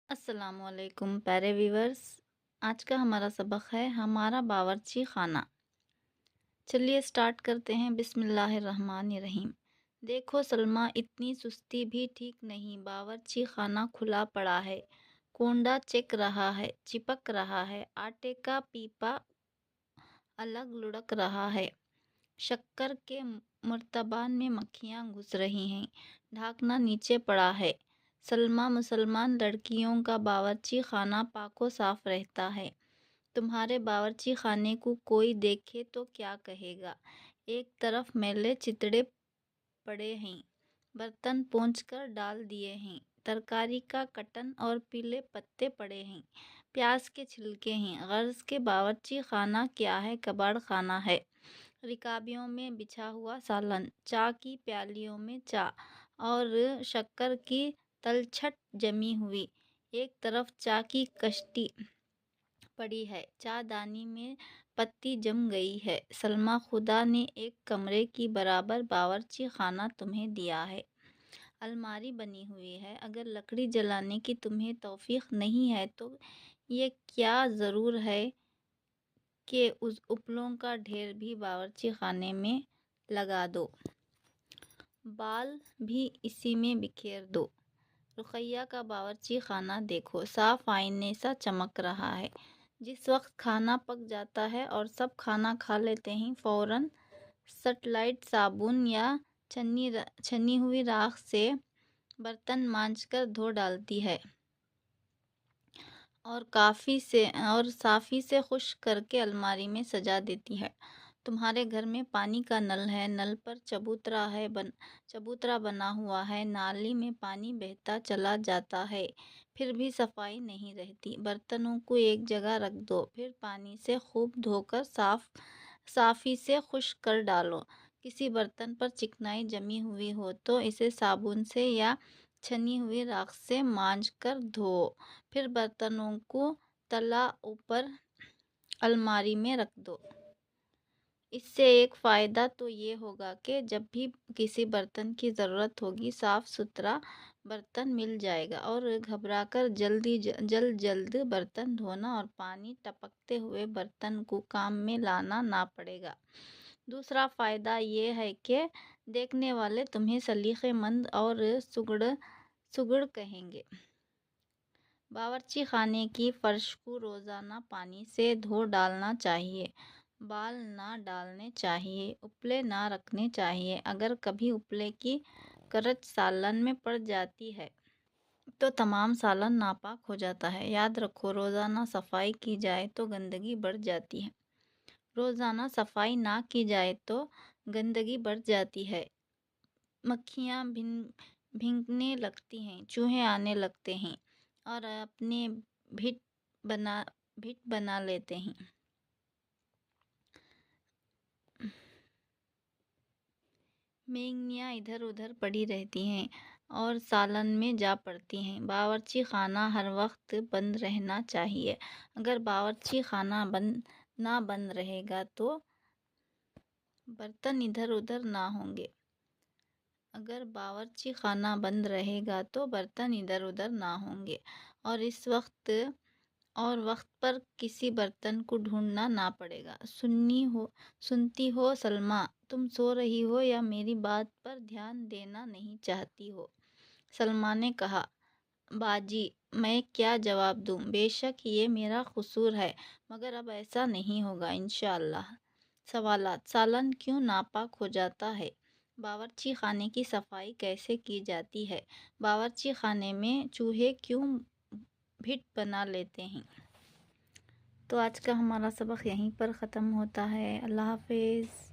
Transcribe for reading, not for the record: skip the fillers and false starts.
السلام علیکم پیارے ویورز، آج کا ہمارا سبق ہے ہمارا باورچی خانہ۔ چلیے سٹارٹ کرتے ہیں۔ بسم اللہ الرحمن الرحیم۔ دیکھو سلمیٰ، اتنی سستی بھی ٹھیک نہیں، باورچی خانہ کھلا پڑا ہے، کونڈا چپک رہا ہے، آٹے کا پیپا الگ لڑک رہا ہے، شکر کے مرتبان میں مکھیاں گھس رہی ہیں، ڈھاکنا نیچے پڑا ہے۔ سلمیٰ، مسلمان لڑکیوں کا باورچی خانہ پاک و صاف رہتا ہے، تمہارے باورچی خانے کو کوئی دیکھے تو کیا کہے گا؟ ایک طرف میلے چتڑے پڑے ہیں، برتن پونچھ کر ڈال دیے ہیں، ترکاری کا کٹن اور پیلے پتے پڑے ہیں، پیاز کے چھلکے ہیں، غرض کہ باورچی خانہ کیا ہے، کباڑ خانہ ہے۔ رکابیوں میں بچھا ہوا سالن، چائے کی پیالیوں میں چائے اور شکر کی تلچھٹ جمی ہوئی، ایک طرف چائے کی کشتی پڑی ہے، چائے دانی میں پتی جم گئی ہے۔ سلمیٰ، خدا نے ایک کمرے کی برابر باورچی خانہ تمہیں دیا ہے، الماری بنی ہوئی ہے، اگر لکڑی جلانے کی تمہیں توفیق نہیں ہے تو یہ کیا ضرور ہے کہ اس اپلوں کا ڈھیر بھی باورچی خانے میں لگا دو، بال بھی اسی میں بکھیر دو۔ رقیہ کا باورچی خانہ دیکھو، صاف آئینے سا چمک رہا ہے۔ جس وقت کھانا پک جاتا ہے اور سب کھانا کھا لیتے ہیں، فوراً سٹلائٹ صابن یا چھنی ہوئی راکھ سے برتن مانجھ کر دھو ڈالتی ہے اور صافی سے خشک کر کے الماری میں سجا دیتی ہے۔ تمہارے گھر میں پانی کا نل ہے، نل پر چبوترا بنا ہوا ہے، نالی میں پانی بہتا چلا جاتا ہے، پھر بھی صفائی نہیں رہتی۔ برتنوں کو ایک جگہ رکھ دو، پھر پانی سے خوب دھو کر صافی سے خشک کر ڈالو۔ کسی برتن پر چکنائی جمی ہوئی ہو تو اسے صابن سے یا چھنی ہوئی راکھ سے مانجھ کر دھوؤ، پھر برتنوں کو تلا اوپر الماری میں رکھ دو۔ اس سے ایک فائدہ تو یہ ہوگا کہ جب بھی کسی برتن کی ضرورت ہوگی، صاف ستھرا برتن مل جائے گا اور گھبرا کر جلد برتن دھونا اور پانی ٹپکتے ہوئے برتن کو کام میں لانا نہ پڑے گا۔ دوسرا فائدہ یہ ہے کہ دیکھنے والے تمہیں سلیقے مند اور سگڑ کہیں گے۔ باورچی خانے کی فرش کو روزانہ پانی سے دھو ڈالنا چاہیے، بال نہ ڈالنے چاہیے، اپلے نہ رکھنے چاہیے۔ اگر کبھی اپلے کی کرچ سالن میں پڑ جاتی ہے تو تمام سالن ناپاک ہو جاتا ہے۔ یاد رکھو، روزانہ صفائی کی جائے تو گندگی بڑھ جاتی ہے، روزانہ صفائی نہ کی جائے تو گندگی بڑھ جاتی ہے، مکھیاں بھنکنے لگتی ہیں، چوہے آنے لگتے ہیں اور اپنے بھٹ بنا لیتے ہیں۔ مینگنیاں ادھر ادھر پڑی رہتی ہیں اور سالن میں جا پڑتی ہیں۔ باورچی خانہ ہر وقت بند رہنا چاہیے۔ اگر باورچی خانہ بند رہے گا تو برتن ادھر ادھر نہ ہوں گے۔ اگر باورچی خانہ بند رہے گا تو برتن ادھر ادھر نہ ہوں گے اور وقت پر کسی برتن کو ڈھونڈنا نہ پڑے گا۔ سنتی ہو سلمیٰ، تم سو رہی ہو یا میری بات پر دھیان دینا نہیں چاہتی ہو؟ سلمیٰ نے کہا، باجی میں کیا جواب دوں، بے شک یہ میرا قصور ہے، مگر اب ایسا نہیں ہوگا انشاءاللہ۔ سوالات: سالن کیوں ناپاک ہو جاتا ہے؟ باورچی خانے کی صفائی کیسے کی جاتی ہے؟ باورچی خانے میں چوہے کیوں بھٹ بنا لیتے ہیں؟ تو آج کا ہمارا سبق یہیں پر ختم ہوتا ہے۔ اللہ حافظ۔